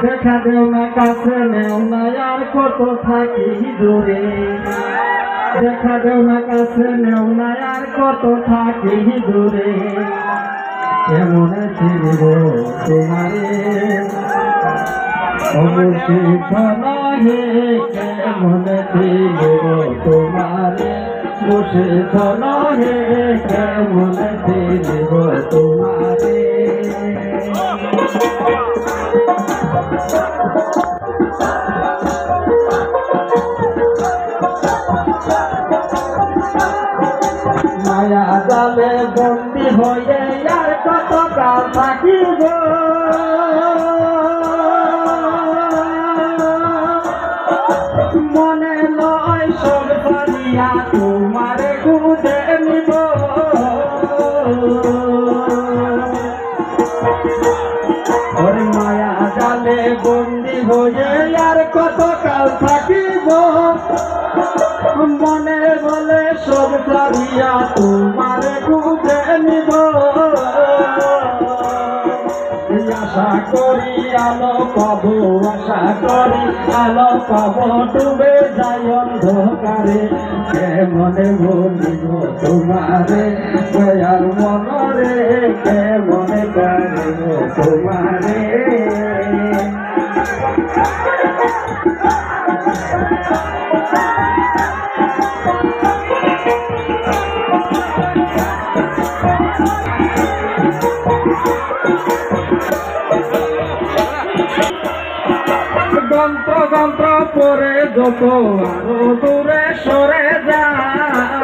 দেখা দেও না কাছে নেও না আর কত থাকি দূরে দেখা দেও না কাছে নেও না আর কত থাকি দূরে কেমন চিনব তোমারে অবশিষ্ট নহে কেমন চিনব তোমারে মুশিত নহে কেমন চিনব তোমারে মায়া জালে বন্দী হয়ে আর কত কাল থাকিব মনে লয় সব পানিয়া তোমার খুঁজে নিব ওরে মায়া জালে বন্দী হয়ে আর কত কাল থাকিব মনে বলে সব ছাড়িয়া তোমার খুঁজে নিব আশা করি আলো পাব আশা করি আলো পাব ডুবে যায় অন্ধকারে কেমনে বলিব তোমারে দয়াল মনরে কেমনে পারিব তোমারে যন্ত্র যন্ত্র পরে যত আরো দূরে সরে যায়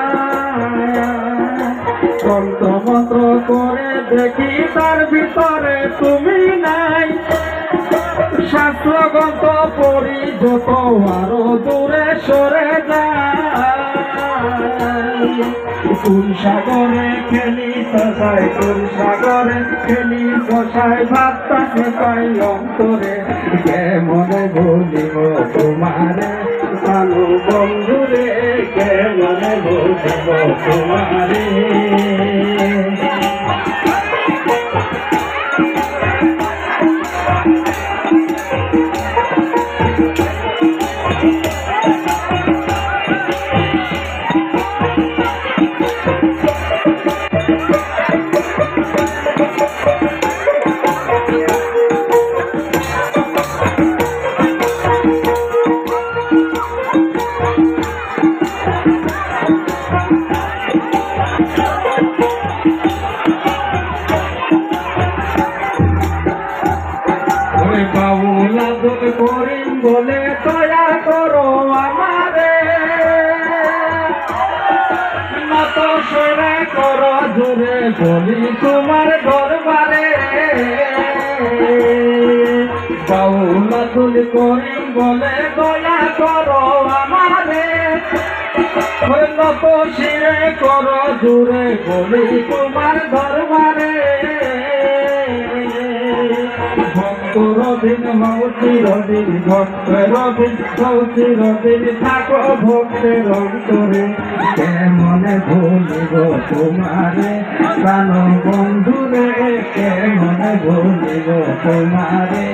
যন্ত্র মন্ত্র করে দেখি তার ভিতরে তুমি নাই শাস্ত্র গ্রন্থ পড়ি যত আরো দূরে সরে যায় কোন সাগরে খেলি শশায় কোন সাগরে খেলি শশায় ভাবটা শেখাই অন্তরে কেমনে বলিব তোমারে ভালো বন্ধুরে কেমনে বলিব তোমারে বাউলা দুল করিম বলে দয়া করো আমারে নত সেরা করো জোরে বলি তোমার দরবারে বাউলা দুল করিম বলে দয়া করো আমারে নত শিরে করো জোরে বলি তোমার দরবারে ভক্তরদিন মৌচিরদিন ভক্তরদিন মৌচিরদিন থাকো ভক্তের অন্তরে কেমনে ভুলিব তোমারে প্রাণ বন্ধুরে কেমনে ভুলিব তোমারে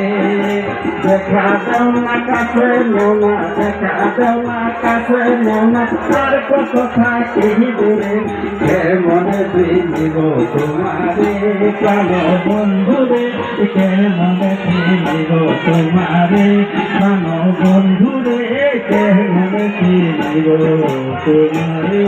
দেখা দাও না কাছে নোনা দেখা দাও না কাছে নোনা তার কত থাকি দূরে কেমনে ভুলিব তোমারে প্রাণ বন্ধুরে কেমনে ভুলিব তোমারে প্রাণ বন্ধুরে কেমনে ভুলিব তোমারে